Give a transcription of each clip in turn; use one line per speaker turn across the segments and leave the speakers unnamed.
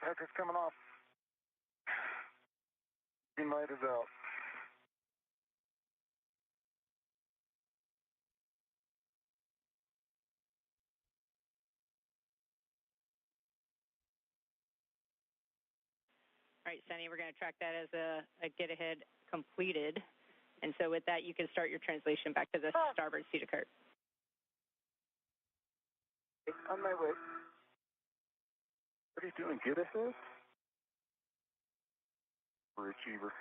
Hector's coming off. Green light is out.
All right, Sunny, we're going to track that as a get-ahead completed. And so with that, you can start your translation back to the starboard seat of cart.
On my way. What are you doing, get ahead? Overachiever.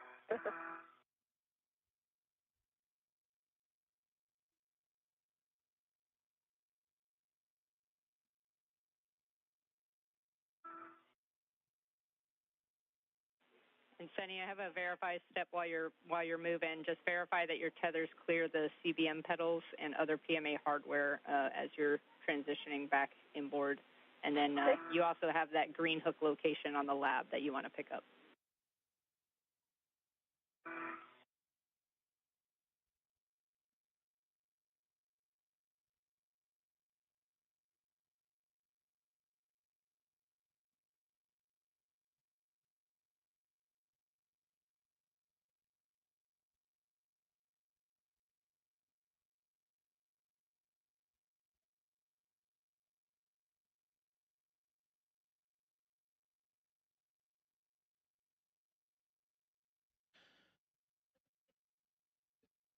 And Sunny, I have a verify step while you're moving. Just verify that your tethers clear the CBM pedals and other PMA hardware as you're transitioning back inboard. And then you also have that green hook location on the lab that you want to pick up.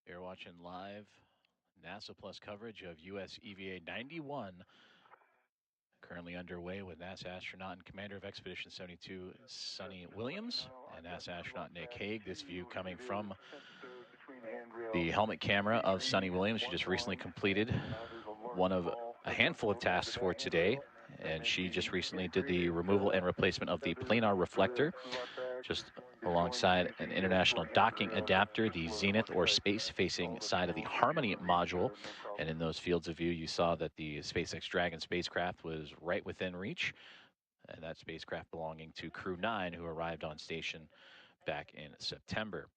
You're watching live NASA Plus coverage of US EVA 91, currently underway with NASA astronaut and commander of Expedition 72, Sunny Williams, and NASA astronaut Nick Hague. This view coming from the helmet camera of Sunny Williams. She just recently completed one of a handful of tasks for today, and she just recently did the removal and replacement of the planar reflector, just alongside an international docking adapter, the zenith or space-facing side of the Harmony module. And in those fields of view, you saw that the SpaceX Dragon spacecraft was right within reach, and that spacecraft belonging to Crew 9, who arrived on station back in September.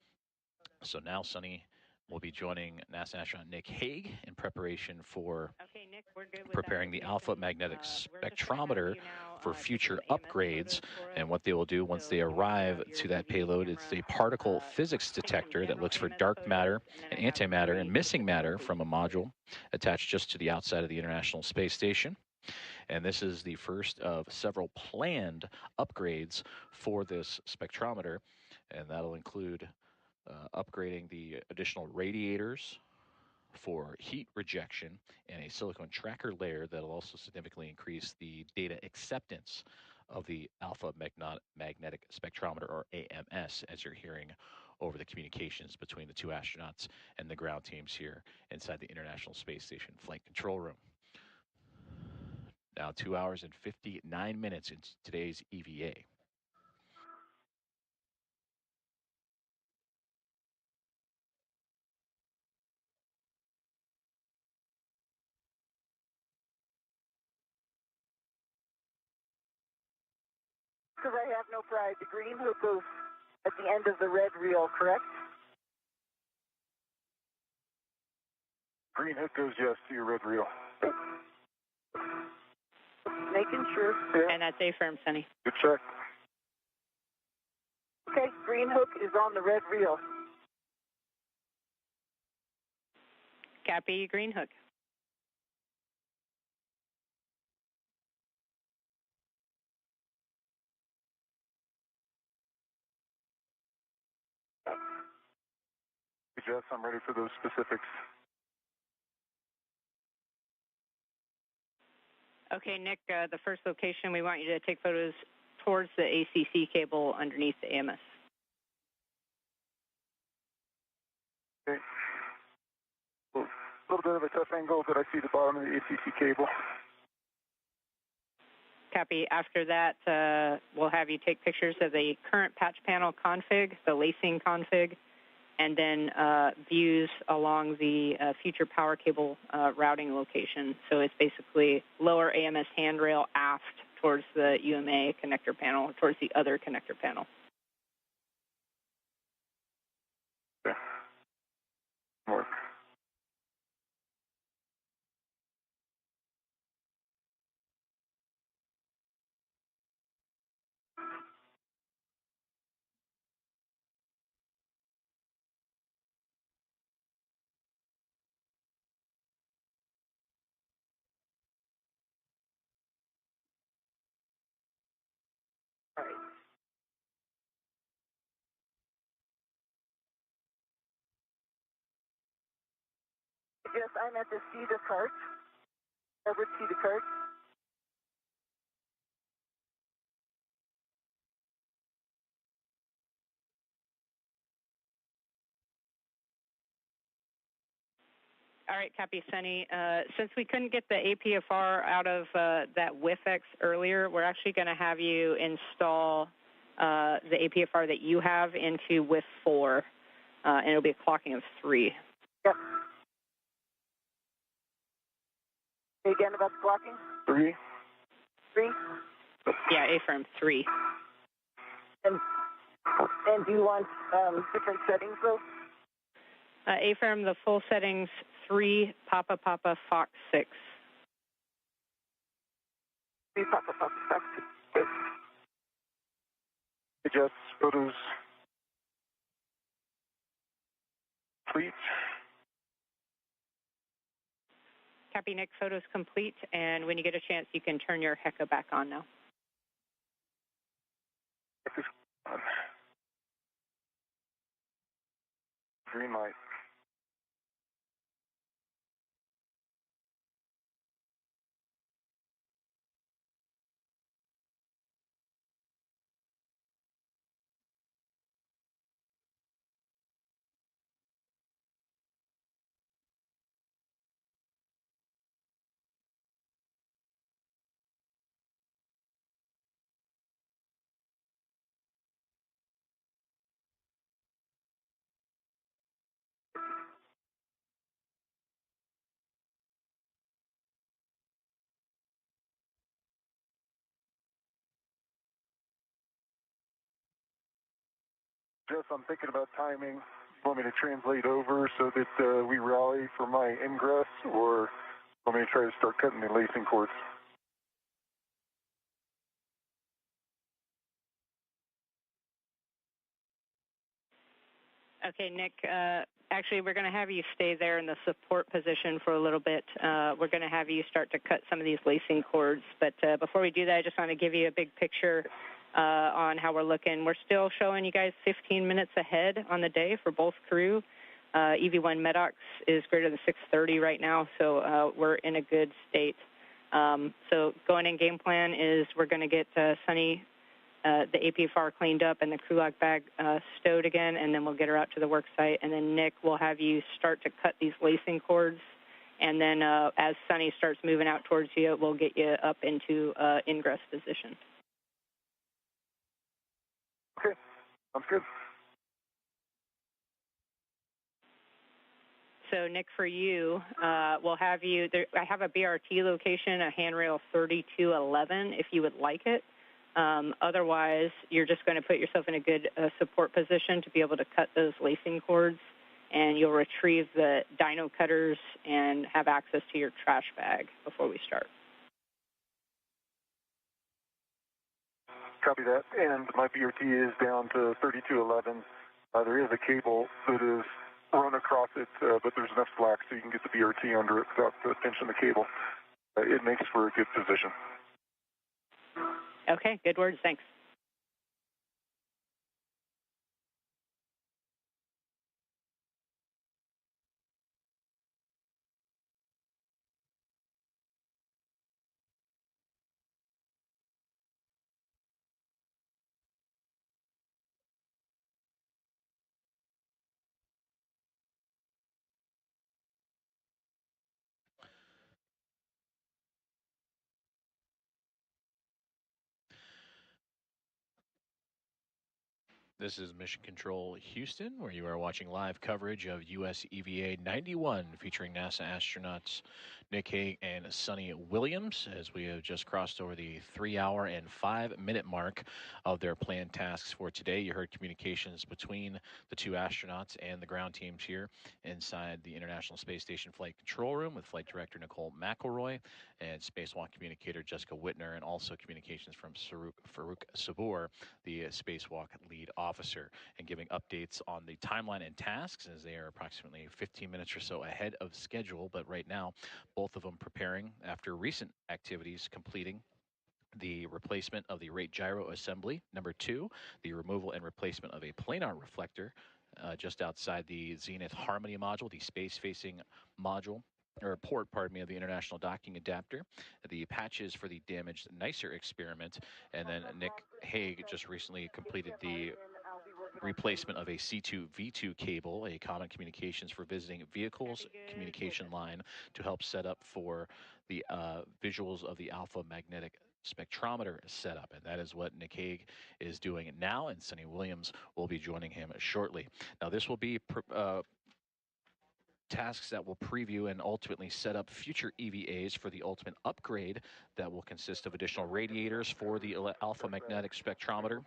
So now Sunny will be joining NASA astronaut Nick Hague in preparation for preparing the alpha magnetic spectrometer for future upgrades. And what they will do once they arrive to that payload is a particle physics detector that looks for dark matter and antimatter and missing matter from a module attached just to the outside of the International Space Station. And this is the first of several planned upgrades for this spectrometer, and that'll include upgrading the additional radiators for heat rejection and a silicon tracker layer that'll also significantly increase the data acceptance of the alpha magnetic spectrometer, or AMS, as you're hearing over the communications between the two astronauts and the ground teams here inside the International Space Station Flight Control Room. Now 2 hours and 59 minutes into today's EVA.
Because I have no pride. The green hook goes at the end of the red reel, correct?
Green hook goes, yes, to your red reel.
Making sure.
Yeah.
And that's affirmed, Sunny.
Good check.
Okay, green hook is on the red reel.
Copy, green hook.
Jess, I'm ready for those specifics.
Okay, Nick, the first location, we want you to take photos towards the ACC cable underneath the AMS.
Okay. A little bit of a tough angle, but I see the bottom of the ACC cable.
Copy. After that, we'll have you take pictures of the current patch panel config, the lacing config, and then views along the future power cable routing location. So it's basically lower AMS handrail aft towards the UMA connector panel, towards the other connector panel.
Okay. Work.
Yes, I'm at the Cedar Cart. Edward Cedar Cart.
All right, copy, Sunny. Since we couldn't get the APFR out of that WIFX earlier, we're actually going to have you install the APFR that you have into WIF 4, and it'll be a clocking of 3.
Yep. Say again about the clocking?
3.
3?
Yeah, A-firm 3.
And do you want different settings, though?
A-firm, the full settings, 3, Papa Papa Fox 6.
3 Papa Papa Fox 6.
Adjust photos. Complete.
Copy, Nick. Photos complete, and when you get a chance, you can turn your HECA back on now.
Green light. Jess, I'm thinking about timing. You want me to translate over so that we rally for my ingress, or want me to try to start cutting the lacing cords?
Okay, Nick, actually, we're going to have you stay there in the support position for a little bit. We're going to have you start to cut some of these lacing cords. But before we do that, I just want to give you a big picture on how we're looking. We're still showing you guys 15 minutes ahead on the day for both crew. EV1 Medox is greater than 6:30 right now, so we're in a good state. So going in game plan is we're going to get Sunny the APFR cleaned up and the crew lock bag stowed again, and then we'll get her out to the work site. And then, Nick, we'll have you start to cut these lacing cords. And then as Sunny starts moving out towards you, we'll get you up into ingress position.
Okay, sounds good.
So, Nick, for you, we'll have you, I have a BRT location, a handrail 3211, if you would like it. Otherwise, you're just going to put yourself in a good support position to be able to cut those lacing cords, and you'll retrieve the dyno cutters and have access to your trash bag before we start.
Copy that. And my BRT is down to 3211. There is a cable that is run across it, but there's enough slack so you can get the BRT under it without pinching the cable. It makes for a good position.
Okay, good words. Thanks.
This is Mission Control Houston, where you are watching live coverage of US EVA 91, featuring NASA astronauts Nick Hague and Sunny Williams, as we have just crossed over the 3-hour and 5-minute mark of their planned tasks for today. You heard communications between the two astronauts and the ground teams here inside the International Space Station Flight Control Room with Flight Director Nicole McElroy and Spacewalk Communicator Jessica Whitner, and also communications from Farouk Sabur, the Spacewalk lead officer, and giving updates on the timeline and tasks as they are approximately 15 minutes or so ahead of schedule. But right now, both of them preparing after recent activities, completing the replacement of the rate gyro assembly. Number 2, the removal and replacement of a planar reflector. just outside the Zenith Harmony module, the space-facing module, or port, pardon me, of the International Docking Adapter, the patches for the damaged NICER experiment, and then Nick Hague just recently completed the replacement of a C2V2 cable, a common communications for visiting vehicles communication line, to help set up for the visuals of the alpha magnetic spectrometer setup, and that is what Nick Hague is doing now, and Sonny Williams will be joining him shortly. Now, this will be tasks that will preview and ultimately set up future EVAs for the ultimate upgrade that will consist of additional radiators for the alpha magnetic spectrometer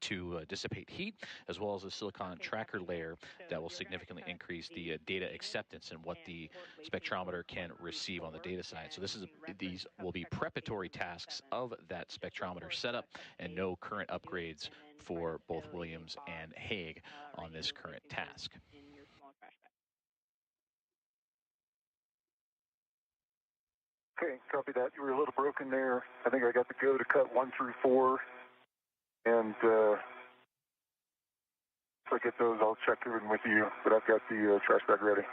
to dissipate heat, as well as a silicon tracker layer that will significantly increase the data acceptance and what the spectrometer can receive on the data side. So these will be preparatory tasks of that spectrometer setup, and no current upgrades for both Williams and Hague on this current task.
Okay, copy that. You were a little broken there. I think I got the go to cut 1 through 4, and if I get those, I'll check in with you, but I've got the trash bag ready.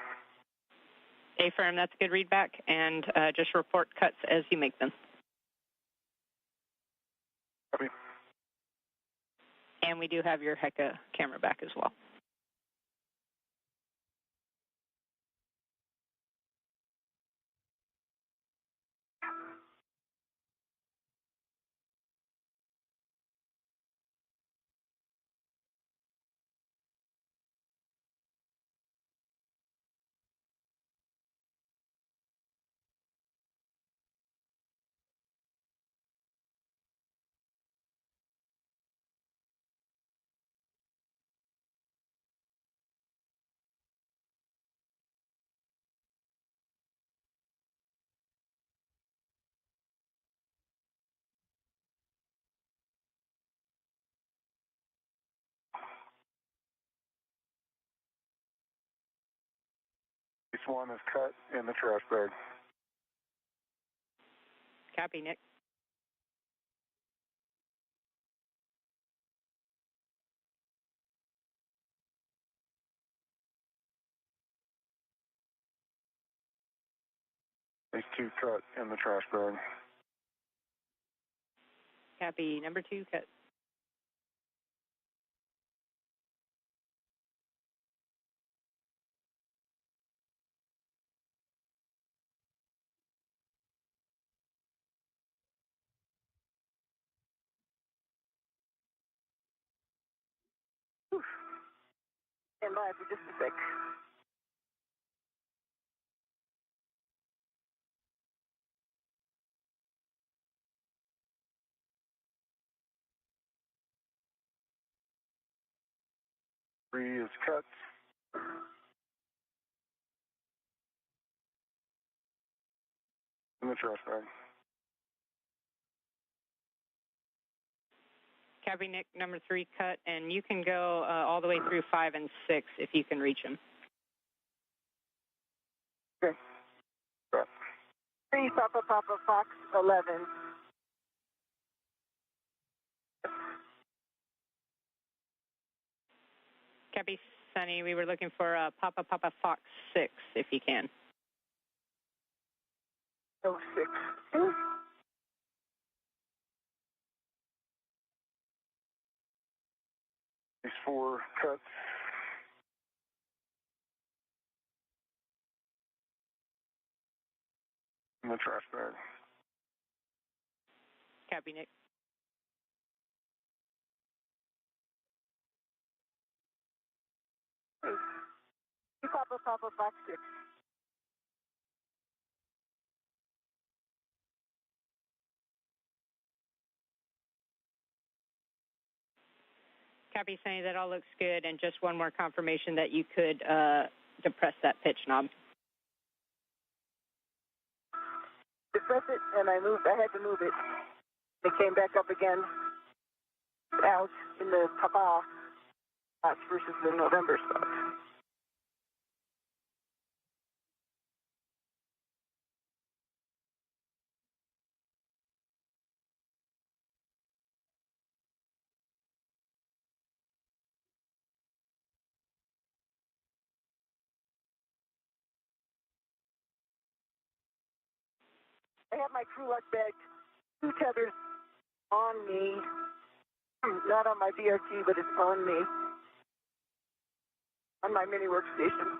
A-firm, that's a good readback, and just report cuts as you make them.
Copy.
And we do have your HECA camera back as well.
This one is cut in the trash bag.
Copy, Nick.
These 2 cut in the trash bag.
Copy, number 2 cut.
Stand by for just a sec.
Three is cut. In the trash bag.
Copy, Nick, number 3 cut, and you can go all the way through 5 and 6 if you can reach them.
Okay. Cut.
3 Papa Papa Fox 11.
Copy, Sonny, we were looking for Papa Papa Fox 6 if you can.
06.
These 4 cuts. In the trash bag.
Copy, Nick.
Papa Papa Fox 6.
Copy, Sonny, that all looks good, and just one more confirmation that you could depress that pitch knob.
Depress it, and I had to move it. It came back up again. Out in the Papa spots versus the November spots. I have my crew lock bag, 2 tethers on me, not on my BRT, but it's on me, on my mini workstation.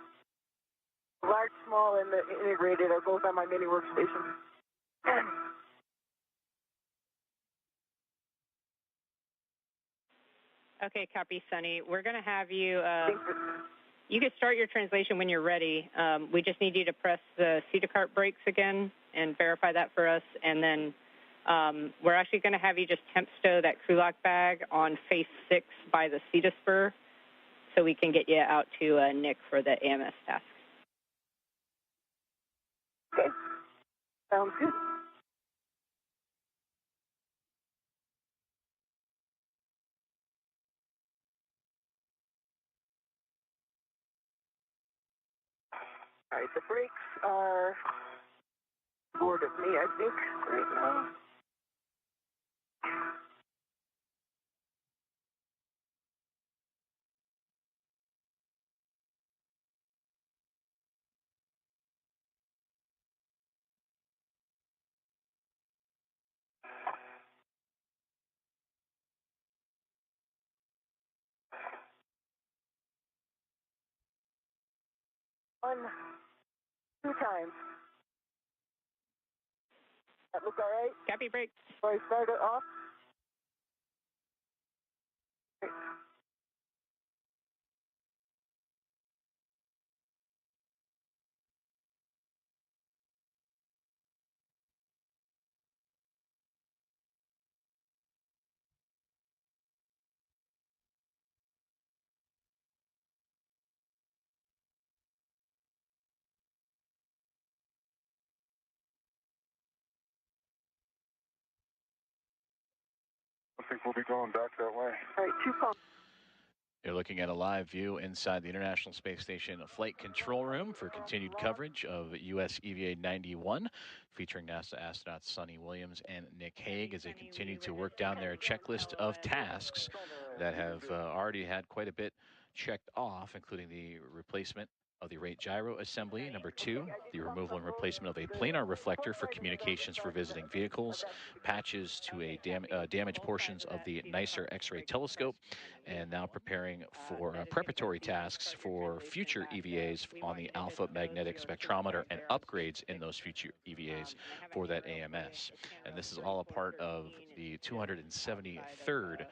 Large, small, and the integrated are both on my mini workstation.
Okay, copy, Sunny. We're going to have you, you can start your translation when you're ready. We just need you to press the cedar brakes again and verify that for us. And then we're actually going to have you just temp stow that crew lock bag on face 6 by the CETA spur so we can get you out to Nick for the AMS task.
Okay. Sounds good. All right, the brakes are board of me, I think, right now. One, 2 times. That look all right?
Copy, brakes.
So I start it off.
I think we'll be going back that way.
All right, 2 pumps.
You're looking at a live view inside the International Space Station Flight Control Room for continued coverage of US EVA 91, featuring NASA astronauts Sonny Williams and Nick Hague as they continue to work down their checklist of tasks that have already had quite a bit checked off, including the replacement of the rate gyro assembly. Number 2, the removal and replacement of a planar reflector for communications for visiting vehicles, patches to a damaged portions of the NICER X-ray telescope, and now preparing for preparatory tasks for future EVAs on the alpha magnetic spectrometer and upgrades in those future EVAs for that AMS. And this is all a part of the 273rd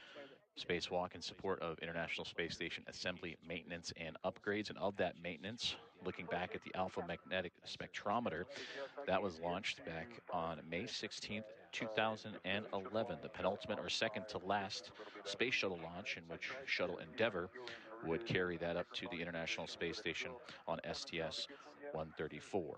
Spacewalk in support of International Space Station assembly, maintenance, and upgrades. And of that maintenance, looking back at the alpha magnetic spectrometer, that was launched back on May 16th, 2011, the penultimate or second to last space shuttle launch, in which Shuttle Endeavour would carry that up to the International Space Station on STS-134.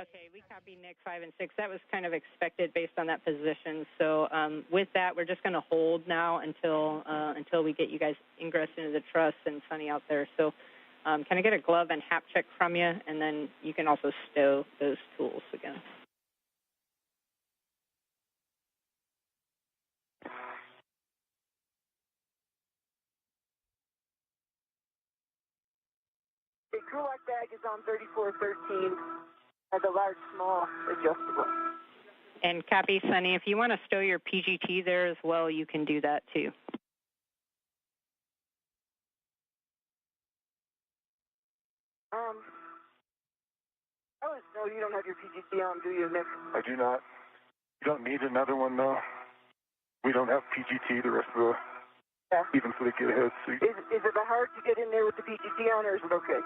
Okay, we copy Nick 5 and 6. That was kind of expected based on that position. So with that, we're just going to hold now until we get you guys ingress into the truss and Sunny out there. So can I get a glove and hap check from you, and then you can also stow those tools again.
The crew lock bag is on 3413. The large, small, adjustable.
And copy, Sunny, if you want to stow your PGT there as well, you can do that too.
Oh, no, you don't have your PGT on, do you, Nick?
I do not. You don't need another one, though. We don't have PGT the rest of the, even for the get ahead seat.
Is it hard to get in there with the PGT on, or is it okay?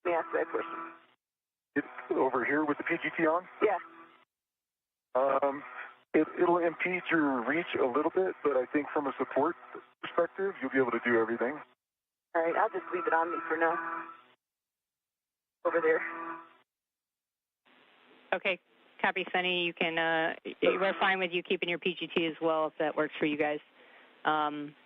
Let me ask that question.
It's over here with the PGT on?
Yeah.
It'll impede your reach a little bit, but I think from a support perspective, you'll be able to do everything.
All right, I'll just leave it on me for now. Over there.
Okay, copy, Sunny. You can. We're fine with you keeping your PGT as well if that works for you guys.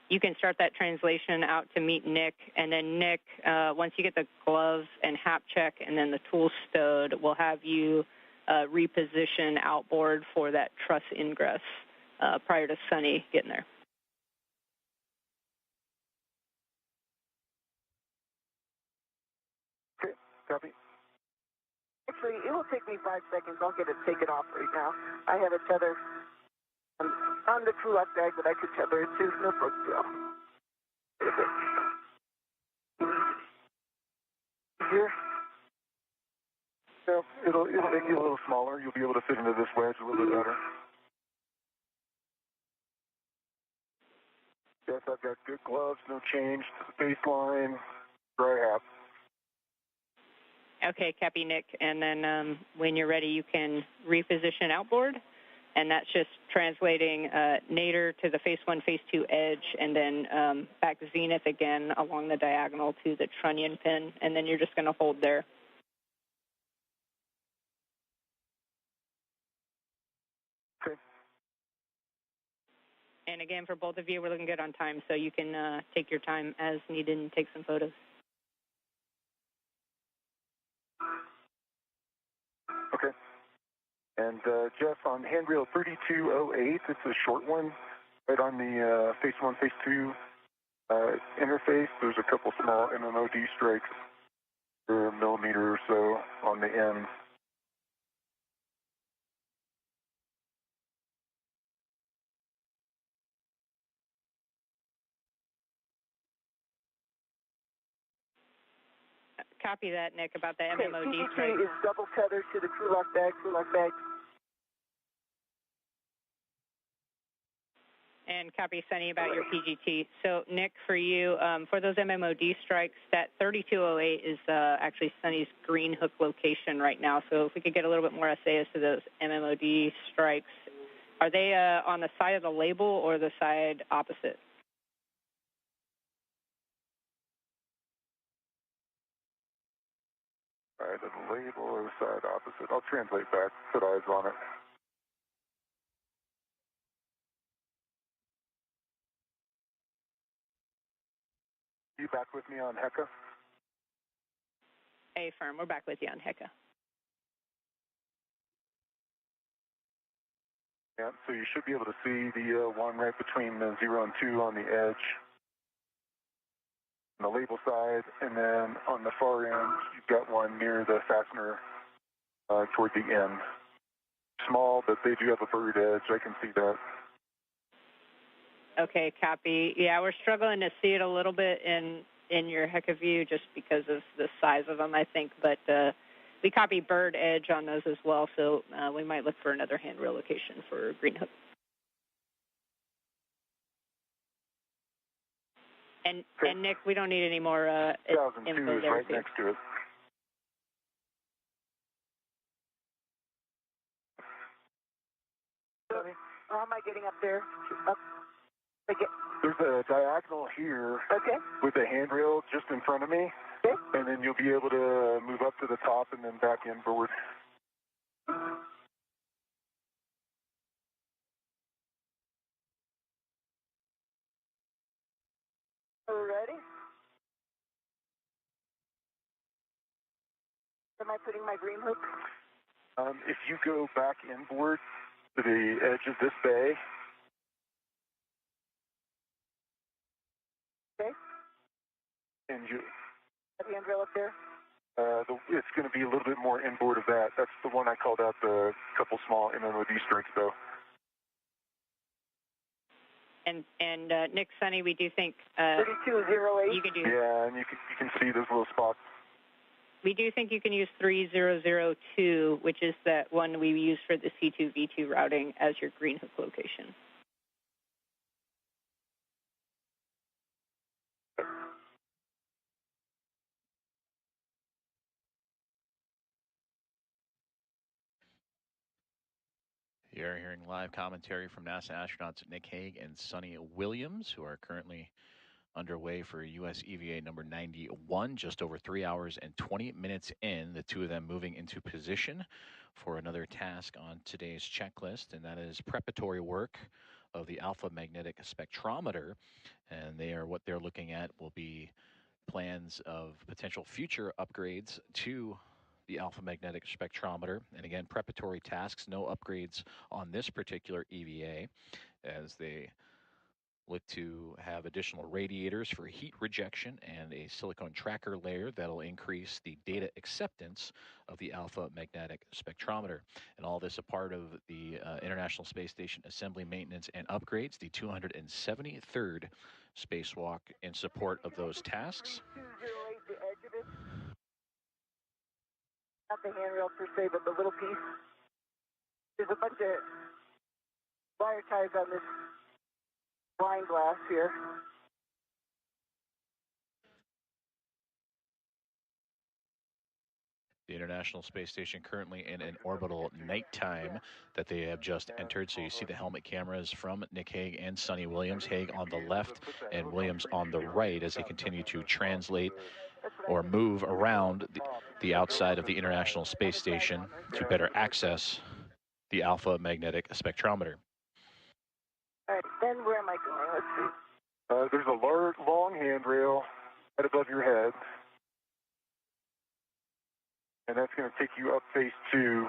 you can start that translation out to meet Nick, and then Nick, once you get the gloves and hap check and then the tools stowed, we'll have you reposition outboard for that truss ingress prior to Sunny getting there.
Okay, copy.
Actually, it will take me 5 seconds. I'll get it taken off right now. I have a tether on the crew lock bag that I could tether it to. No problem. Here.
So it'll make you a little smaller. You'll be able to fit into this wedge a little bit better. Yes, I've got good gloves, no change to the baseline, dry hap.
Okay, copy, Nick. And then when you're ready, you can reposition outboard. And that's just translating nadir to the phase 1, phase 2 edge, and then back zenith again along the diagonal to the trunnion pin. And then you're just going to hold there.
Okay.
And again, for both of you, we're looking good on time, so you can take your time as needed and take some photos.
Okay. And Jeff, on handrail 3208, it's a short one, right on the phase 1, phase 2 interface. There's a couple small MMOD strikes for a millimeter or so on the end.
Copy that, Nick, about the
Okay,
MMOD strike.
PGT is double tethered to the crew lock bag,
And copy, Sunny, about your PGT. So, Nick, for you, for those MMOD strikes, that 3208 is actually Sunny's green hook location right now. So if we could get a little bit more SA as to those MMOD strikes. Are they on the side of the label or the side opposite?
Side of the label or the side opposite? I'll translate back, put eyes on it. You back with me on Heka?
Hey, firm, we're back with you on Heka.
Yeah, so you should be able to see the one right between 0 and 2 on the edge, on the label side, and then on the far end, you've got one near the fastener toward the end. Small, but they do have a bird edge. I can see that.
Okay, copy. Yeah, we're struggling to see it a little bit in your Heka view just because of the size of them, I think. But we copy bird edge on those as well, so we might look for another handrail location for green hook. And Nick, we don't need any more info
2002 is
there.
right next to it.
How am I getting up there? Up.
There's a diagonal here with a handrail just in front of me, and then you'll be able to move up to the top and then back inboard.
Ready? Am I putting my green hook?
If you go back inboard to the edge of this bay, and you
The handrail up there?
it's going to be a little bit more inboard of that. That's the one I called out the couple small MMOD strikes, though.
And Nick, Sunny, we do think
3208.
you can do.
Yeah, and you can see those little spots.
We do think you can use 3002, which is that one we use for the C2V2 routing, as your green hook location.
You're hearing live commentary from NASA astronauts Nick Hague and Sunny Williams, who are currently underway for US EVA number 91, just over 3 hours and 20 minutes in, the two of them moving into position for another task on today's checklist, and that is preparatory work of the alpha magnetic spectrometer, and what they're looking at will be plans of potential future upgrades to the alpha magnetic spectrometer. And again, preparatory tasks, no upgrades on this particular EVA, as they look to have additional radiators for heat rejection and a silicone tracker layer that'll increase the data acceptance of the alpha magnetic spectrometer. And all this a part of the International Space Station assembly, maintenance, and upgrades, the 273rd spacewalk in support of those tasks.
208, the edge of it. Not the handrail per se, but the little piece. There's a bunch of wire ties on this blind glass here.
The International Space Station currently in an orbital nighttime that they have just entered. So you see the helmet cameras from Nick Hague and Sonny Williams. Hague on the left and Williams on the right as they continue to translate or move around the outside of the International Space Station to better access the alpha magnetic spectrometer.
All right, then where am I going? Let's see.
There's a long handrail right above your head, and that's going to take you up phase 2.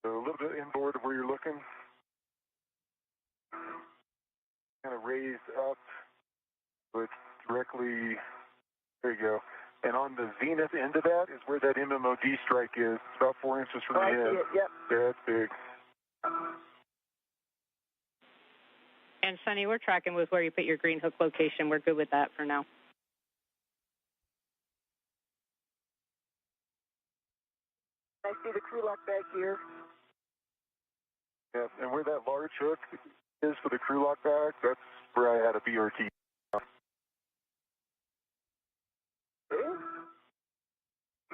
So a little bit inboard of where you're looking. Kind of raised up, but directly, there you go. And on the zenith end of that is where that MMOD strike is. It's about 4 inches from the
I
head.
see it, yep.
Yeah, it's big.
And Sonny, we're tracking with where you put your green hook location. We're good with that for now.
I see the crew lock back here.
Yeah, and where that large hook is for the crew lock bag, that's where I had a BRT.
Okay.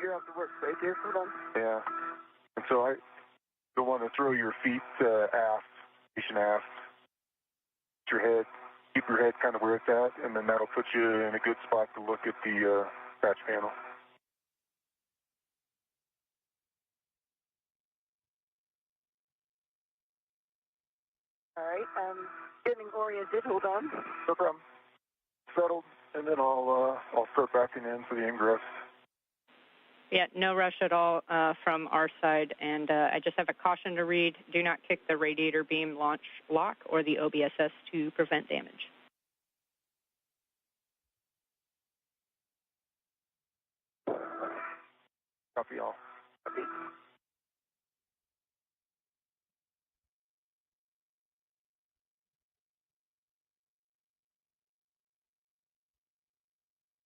You're off the work right there for them.
Yeah. And so I don't want to throw your feet aft, station aft. Keep your head kind of where it's at, and then that'll put you in a good spot to look at the patch panel.
All right, getting oriented. Hold on.
No problem. Settled, and then I'll start backing in for the ingress.
Yeah, no rush at all from our side. And I just have a caution to read. Do not kick the radiator beam launch lock or the OBSS to prevent damage.
Copy all.
Copy.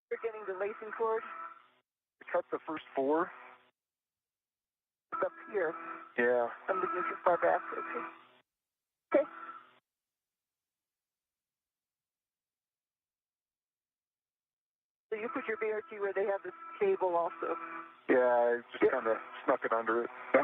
You're getting the lacing cord.
Cut the first 4.
It's up here.
Yeah.
I'm looking too far back. Okay. Okay. So you put your BRT where they have this cable also.
Yeah, I just kind of snuck it under it.
Yeah.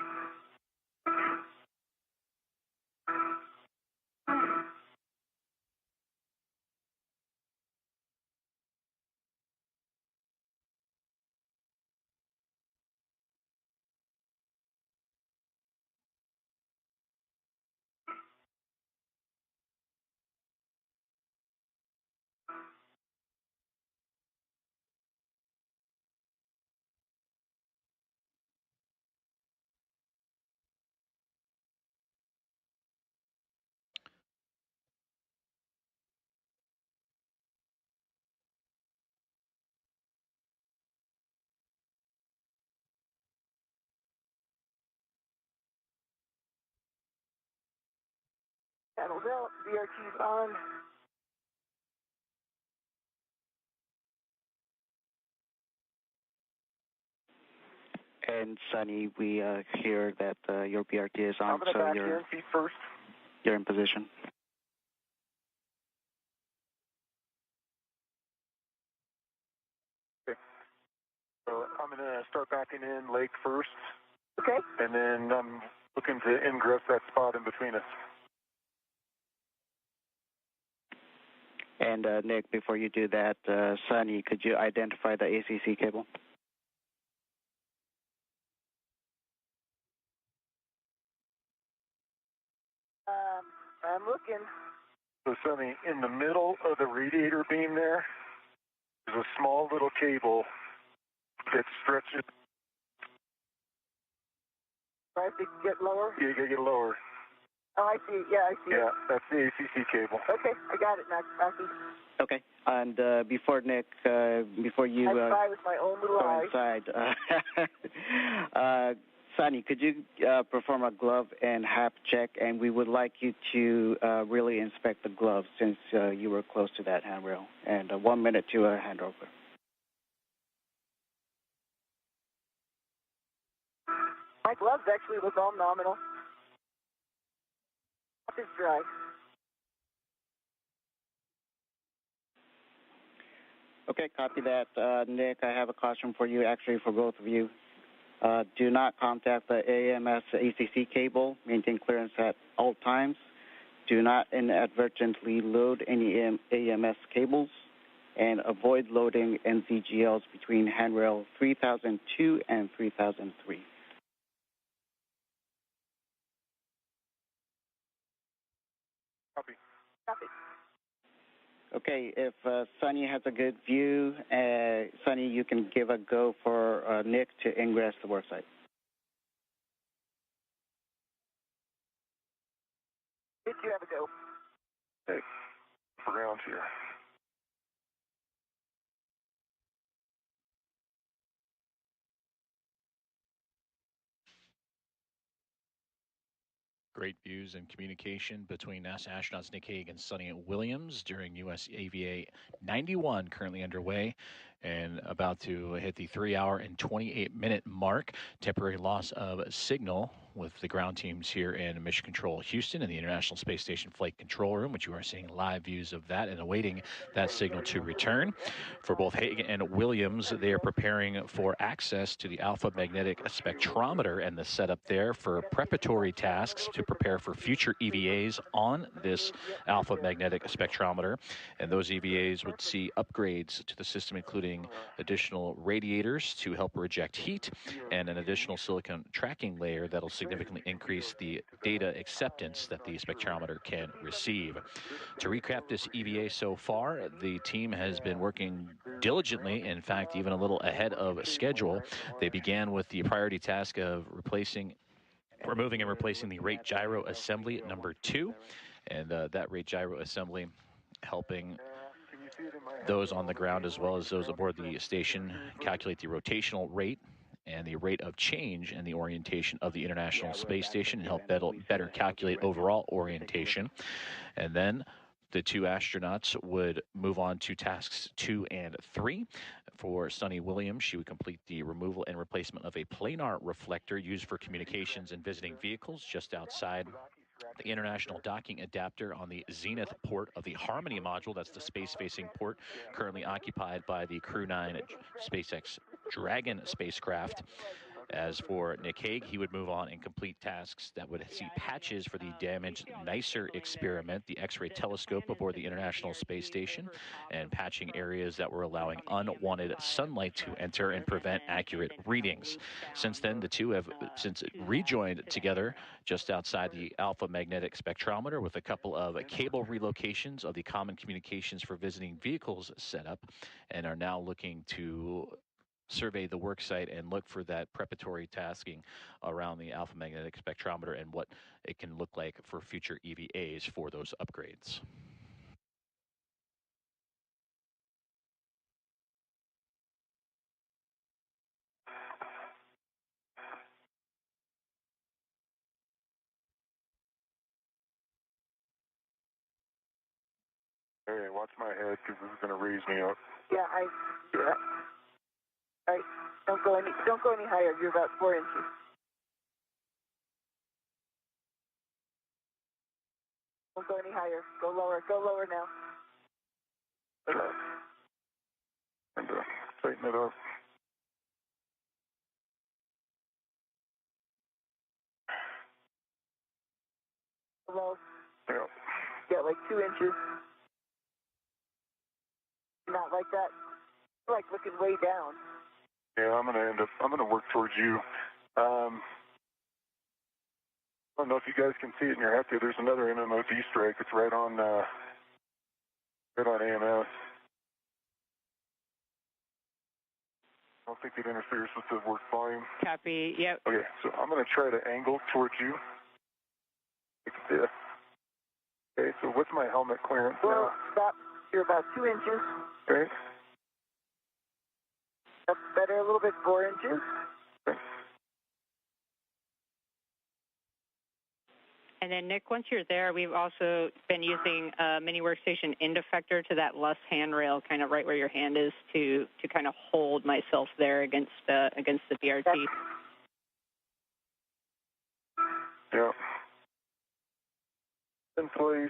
Panel's out. BRT's on.
And Sonny, we hear that your BRT is on,
I'm going to back in, feet first.
You're in position.
Okay. So I'm going to start backing in leg first.
Okay.
And then I'm looking to ingress that spot in between us.
And Nick, before you do that, Sonny, could you identify the ACC cable?
I'm looking.
So, Sonny, in the middle of the radiator beam there, there's a small little cable that stretches.
I have to get lower?
Yeah, you gotta get lower.
Oh, I see. Yeah, I see.
Yeah, that's the ACC cable.
Okay, I got it, Mackie.
Okay. And before Nick, before you
I spy with my own little
go
eyes.
inside, Sonny, could you perform a glove and hap check? And we would like you to really inspect the glove since you were close to that handrail. And 1 minute to a handover.
My gloves actually look all nominal. It's dry.
Okay, copy that. Nick, I have a caution for you, actually for both of you. Do not contact the AMS ACC cable. Maintain clearance at all times. Do not inadvertently load any AMS cables. And avoid loading NZGLs between handrail 3002 and 3003.
Copy.
Copy.
Okay, if Sonny has a good view, Sonny, you can give a go for Nick to ingress the worksite.
Did you have a go?
Hey, around here.
Great views and communication between NASA astronauts Nick Hague and Sonny Williams during US AVA 91, currently underway and about to hit the 3-hour and 28-minute mark. Temporary loss of signal with the ground teams here in Mission Control Houston in the International Space Station Flight Control Room, which you are seeing live views of that and awaiting that signal to return. For both Hague and Williams, they are preparing for access to the alpha magnetic spectrometer and the setup there for preparatory tasks to prepare for future EVAs on this alpha magnetic spectrometer. And those EVAs would see upgrades to the system, including additional radiators to help reject heat and an additional silicon tracking layer that'll significantly increase the data acceptance that the spectrometer can receive. To recap this EVA so far, the team has been working diligently, in fact, even a little ahead of schedule. They began with the priority task of removing and replacing the rate gyro assembly number 2, and that rate gyro assembly helping those on the ground as well as those aboard the station calculate the rotational rate and the rate of change in the orientation of the International Space Station and help better calculate overall orientation. And then the two astronauts would move on to tasks 2 and 3. For Sonny Williams, she would complete the removal and replacement of a planar reflector used for communications and visiting vehicles just outside the international docking adapter on the zenith port of the Harmony module. That's the space-facing port currently occupied by the Crew 9 SpaceX Dragon spacecraft. As for Nick Hague, he would move on and complete tasks that would see patches for the damaged NICER experiment, the X-ray telescope aboard the International Space Station, and patching areas that were allowing unwanted sunlight to enter and prevent accurate readings. Since then, the two have since rejoined together just outside the alpha magnetic spectrometer with a couple of cable relocations of the common communications for visiting vehicles set up, and are now looking to survey the work site and look for that preparatory tasking around the alpha magnetic spectrometer and what it can look like for future EVAs for those upgrades.
Hey, watch my head because this is going to raise me up.
Yeah, I see that. All right, don't go any higher. You're about 4 inches. Don't go any higher. Go lower now.
And tighten it up.
Below.
Yeah.
Yeah, like 2 inches. Not like that. You're like looking way down.
Yeah, I'm gonna work towards you. I don't know if you guys can see it in your hector. There's another MMOD strike. It's right on AMS. I don't think it interferes with the work volume.
Copy, yep.
Okay, so I'm going to try to angle towards you. Like this. Okay, so what's my helmet clearance
Well,
now?
stop. You're about 2 inches.
Okay.
That's better, a little bit, 4 inches.
Okay.
And then, Nick, once you're there, we've also been using a mini workstation end effector to that left handrail, kind of right where your hand is, to kind of hold myself there against the BRT.
Yeah. In place.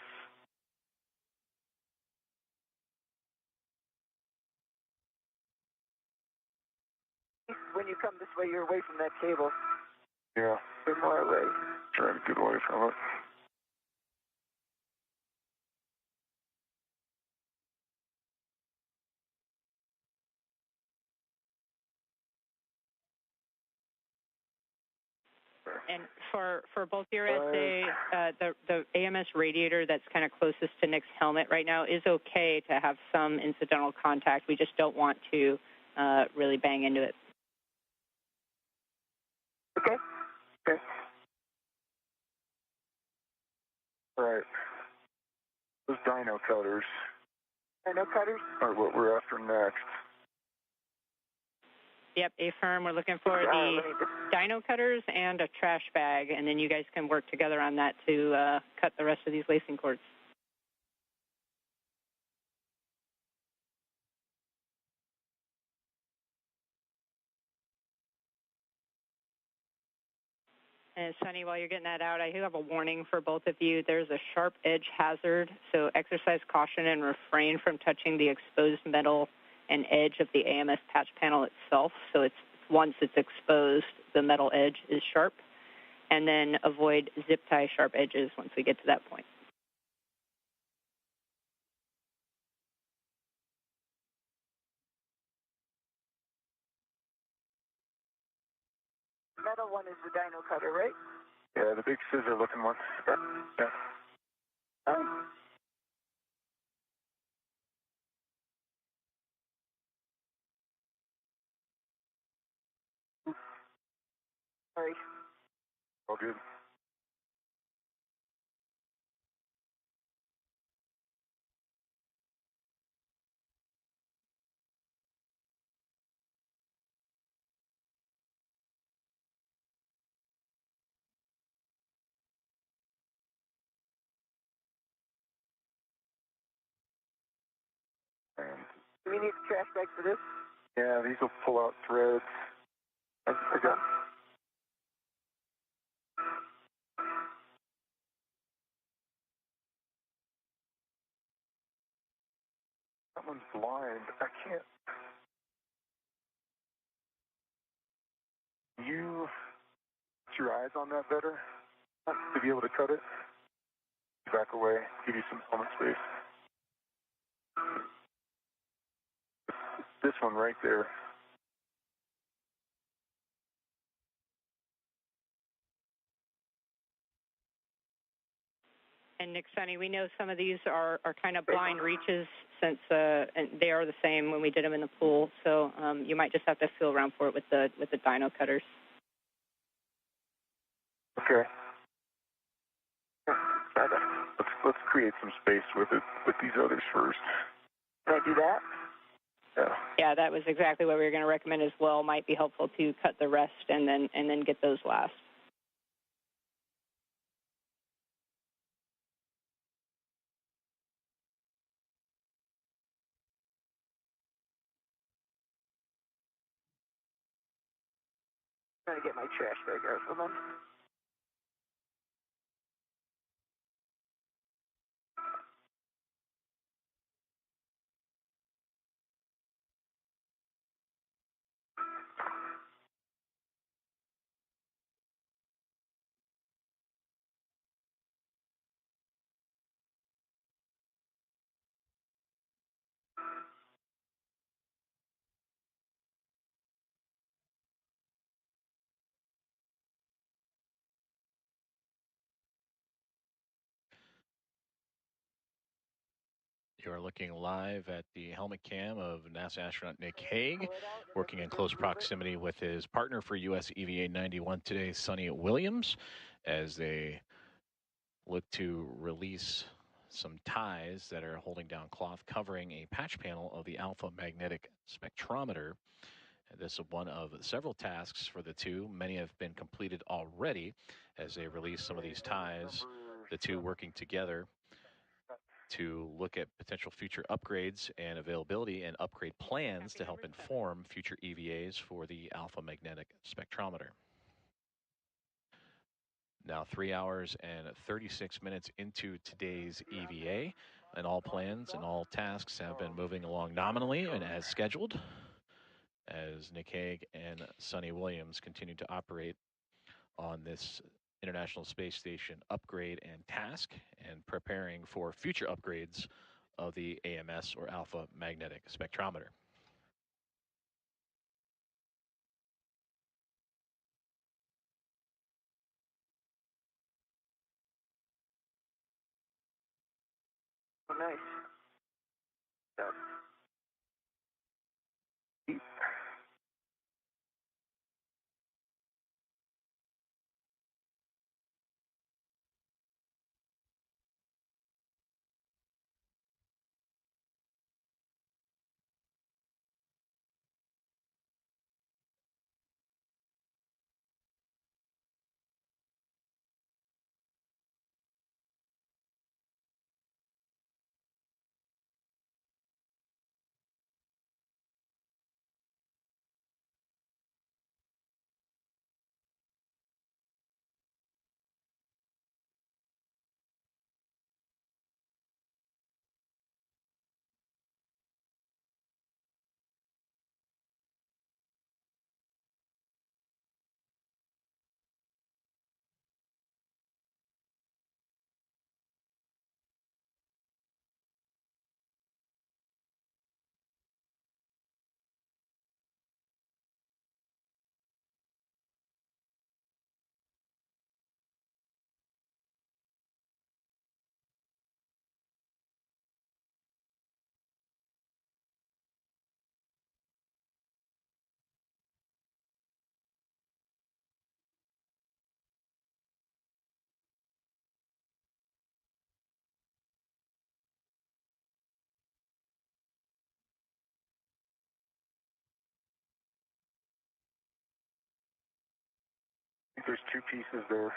When you come this way, you're away from that cable.
Yeah.
You're more away.
Trying to get away from it.
And for both your SA, the AMS radiator that's kind of closest to Nick's helmet right now is okay to have some incidental contact. We just don't want to really bang into it.
Okay.
Okay. All right. Those dyno cutters
Dyno cutters?
are what we're after next.
Yep, A-firm, we're looking for the dyno cutters and a trash bag, and then you guys can work together on that to cut the rest of these lacing cords. And Sonny, while you're getting that out, I do have a warning for both of you. There's a sharp edge hazard, so exercise caution and refrain from touching the exposed metal and edge of the AMS patch panel itself. So it's once it's exposed, the metal edge is sharp, and then avoid zip tie sharp edges once we get to that point.
Metal one is the dyno cutter, right?
Yeah, the big scissor looking one. Yeah.
Oh. Sorry.
All good. And
Do we need a trash bag for this?
yeah, these will pull out threads. I got. That one's blind. I can't. You put your eyes on that better to be able to cut it. Back away, give you some helmet space. This one right there.
And Nick, Sonny, we know some of these are kind of blind reaches since and they are the same when we did them in the pool. So you might just have to feel around for it with the dyno cutters.
Okay. Let's create some space with it with these others first.
Can I do that?
Yeah.
Yeah, that was exactly what we were going to recommend as well. Might be helpful to cut the rest and then get those last.
I'm trying to get my trash bag out. Hold on.
You are looking live at the helmet cam of NASA astronaut Nick Hague, working in close proximity with his partner for US EVA 91 today, Sonny Williams, as they look to release some ties that are holding down cloth covering a patch panel of the alpha magnetic spectrometer. This is one of several tasks for the two. Many have been completed already as they release some of these ties, the two working together to look at potential future upgrades and availability and upgrade plans to help inform future EVAs for the alpha magnetic spectrometer. Now 3 hours and 36 minutes into today's EVA, and all plans and all tasks have been moving along nominally and as scheduled, as Nick Hague and Sonny Williams continue to operate on this International Space Station upgrade and task, and preparing for future upgrades of the AMS, or alpha magnetic spectrometer.
Oh, nice. I think there's two pieces there.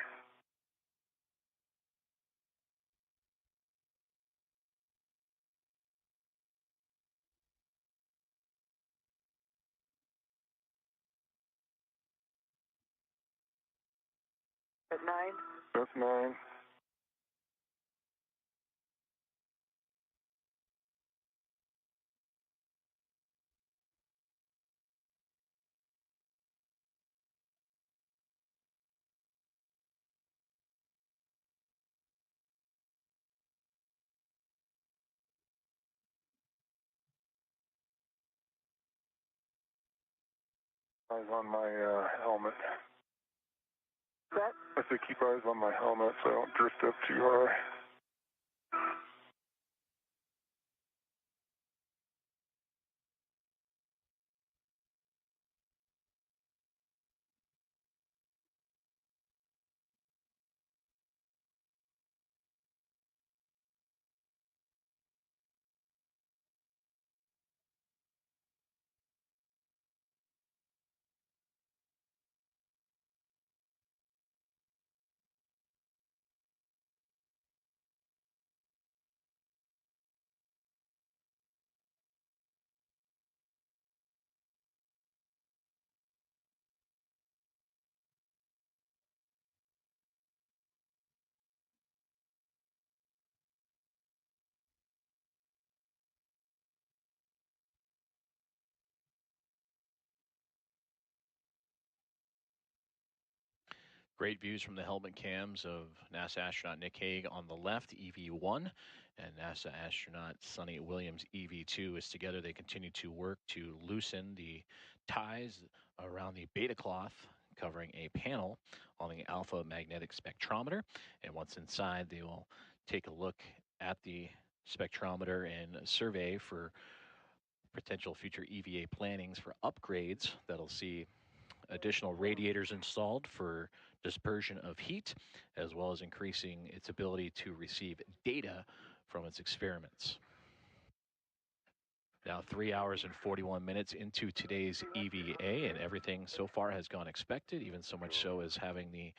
At 9? That's 9. Eyes on my helmet. That? I say keep eyes on my helmet so I don't drift up too high.
Great views from the helmet cams of NASA astronaut Nick Hague on the left, EV1, and NASA astronaut Sonny Williams, EV2. As together they continue to work to loosen the ties around the beta cloth covering a panel on the alpha magnetic spectrometer. And once inside, they will take a look at the spectrometer and survey for potential future EVA plannings for upgrades that'll see additional radiators installed for dispersion of heat, as well as increasing its ability to receive data from its experiments. Now 3 hours and 41 minutes into today's EVA, and everything so far has gone expected, even so much so as having the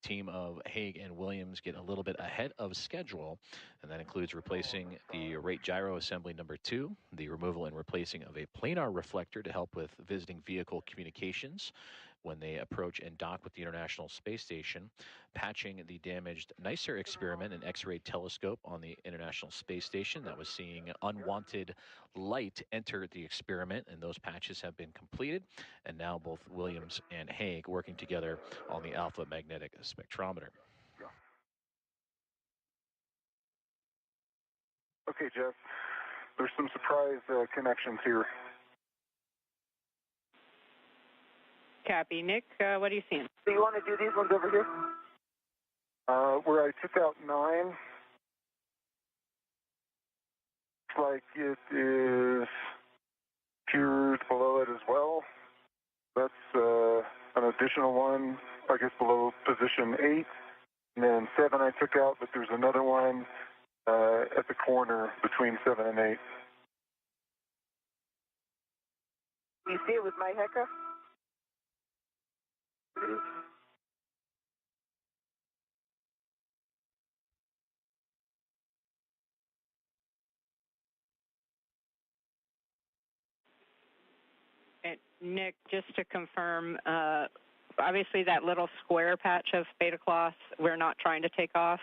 team of Hague and Williams get a little bit ahead of schedule, and that includes replacing the rate gyro assembly number 2, the removal and replacing of a planar reflector to help with visiting vehicle communications when they approach and dock with the International Space Station, patching the damaged NICER experiment, an X-ray telescope on the International Space Station that was seeing unwanted light enter the experiment, and those patches have been completed, and now both Williams and Hague working together on the alpha magnetic spectrometer.
Okay, Jeff, there's some surprise connections here.
Copy. Nick, what are you seeing?
So you want to do these ones over here?
Where I took out 9, looks like it is cured below it as well. That's an additional one, I guess, below position 8. And then 7 I took out, but there's another one at the corner between 7 and 8.
You see it with my Heka?
And Nick, just to confirm, obviously that little square patch of beta cloth, we're not trying to take off,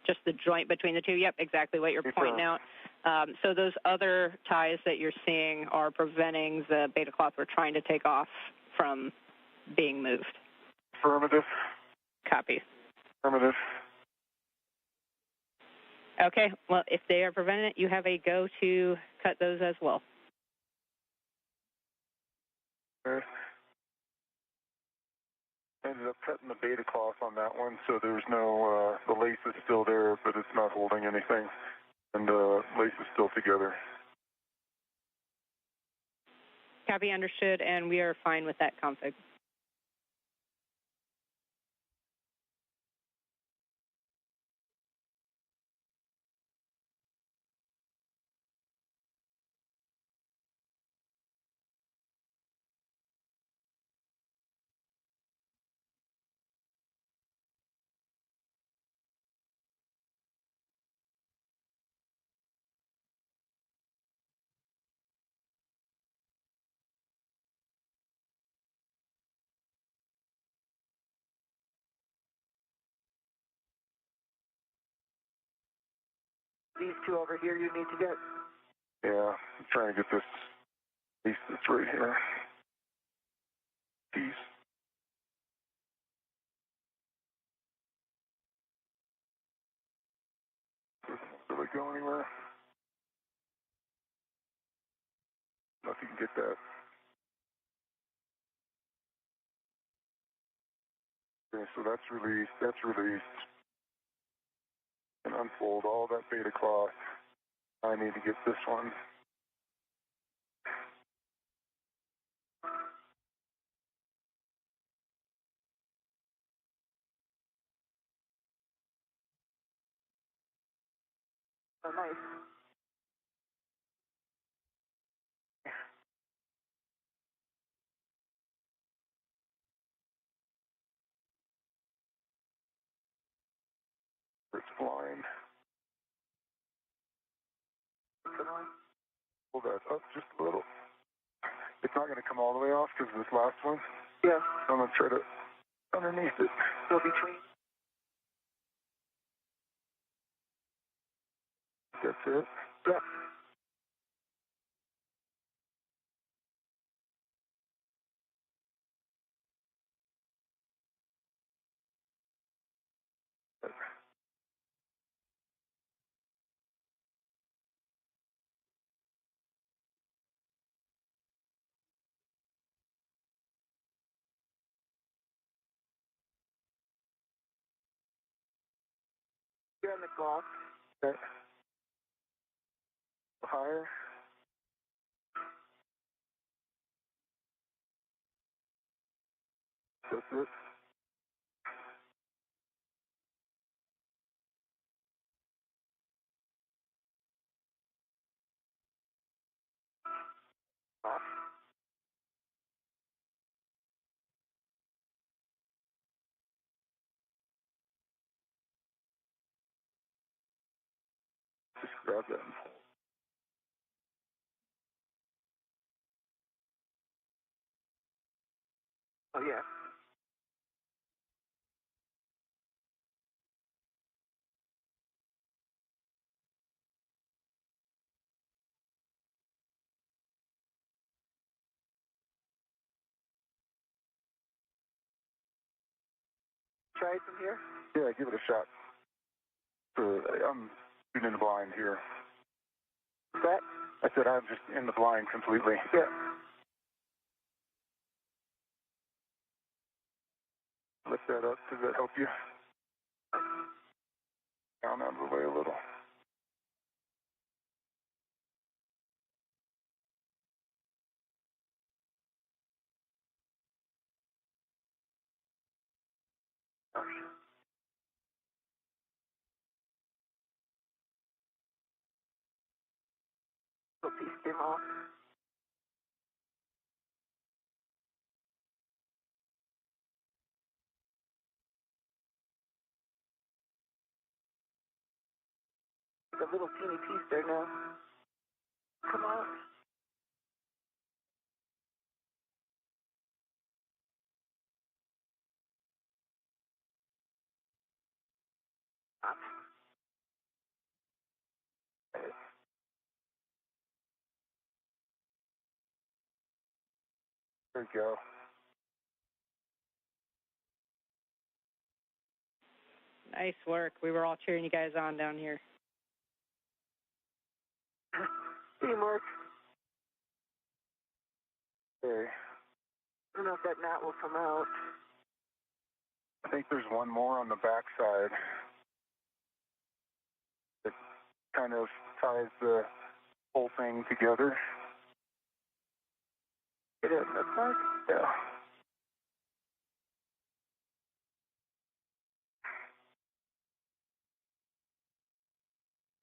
just the joint between the two. Yep, exactly what you're pointing out. So those other ties that you're seeing are preventing the beta cloth we're trying to take off from being moved.
Affirmative.
Copy.
Affirmative.
Okay, well, if they are preventing it, you have a go to cut those as well.
Okay. Ended up cutting the beta cloth on that one, so there's no, the lace is still there, but it's not holding anything, and the lace is still together.
Copy, understood, and we are fine with that config.
These two over here you need to get.
Yeah, I'm trying to get this piece that's right here. Piece. Doesn't really go anywhere. I don't know if you can get that. Okay, so that's released. That's released. And unfold all that beta cloth. I need to get this one.
Oh, nice.
It's flying. Pull that up just a little. It's not going to come all the way off because of this last one.
Yeah.
I'm going to try to underneath it.
So between.
That's it.
Yeah. You're on the clock.
Okay. Higher. That's it. Off. Just grab that. Oh, yeah. Try it from here? Yeah, give it a shot. I'm shooting in the blind here. What's that? I said I'm just in the blind completely. Yeah. Lift that up. Does that help you? Down out of the way a little. Little piece came off. A little teeny piece there now. Come on. Up. There you go.
Nice work. We were all cheering you guys on down here.
Teamwork.
Okay.
I don't know if that knot will come out.
I think there's one more on the back side. It kind of ties the whole thing together.
Get it in the back?
Yeah.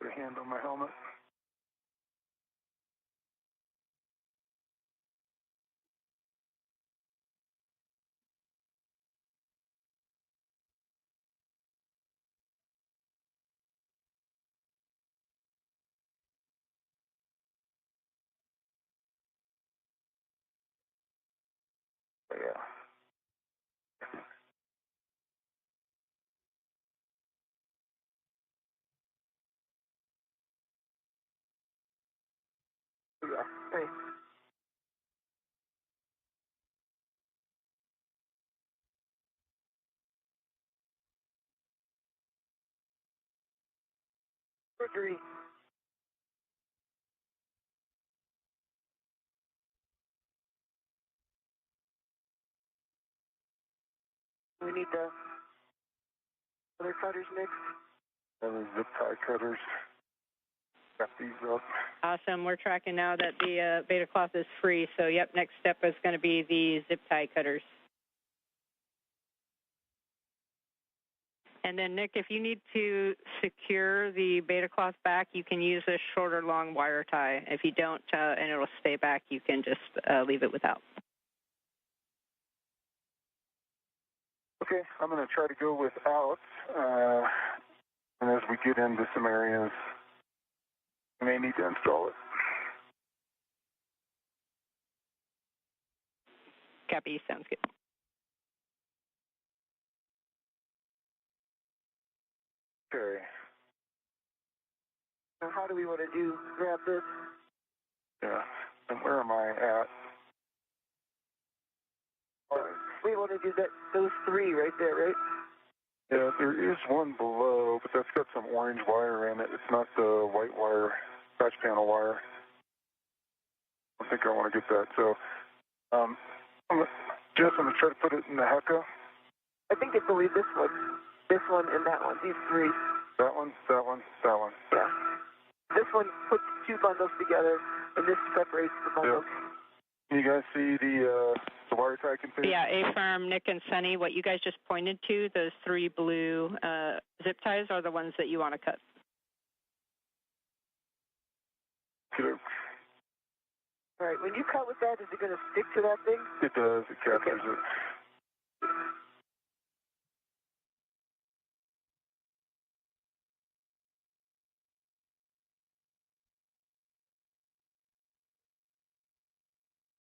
Put a hand on my helmet. Yeah.
Yeah. Hey. Surgery. We need the other cutters next.
And the zip tie cutters. Got these up.
Awesome. We're tracking now that the beta cloth is free. So, yep, next step is going to be the zip tie cutters. And then, Nick, if you need to secure the beta cloth back, you can use a short or long wire tie. If you don't, and it'll stay back, you can just leave it without.
Okay, I'm going to try to go without. And as we get into some areas, we may need to install it.
Copy. Sounds good.
Okay.
Now, how do we want to grab this?
Yeah. And where am I at?
We want to do those three right there, right?
Yeah, there is one below, but that's got some orange wire in it. It's not the white wire, patch panel wire. I think I want to get that. So, Jess, I'm going to try to put it in the Hecka.
I think it's only this one, and that one, these three.
That one, that one, that one.
Yeah. This one puts two bundles together, and this separates the bundles.
Yep. Can you guys see the wire tie config?
Yeah, A-Firm, Nick, and Sunny, what you guys just pointed to, those three blue zip ties are the ones that you want to cut.
Good.
All right, when you cut with that, is it going to stick to that thing?
It does. It captures it.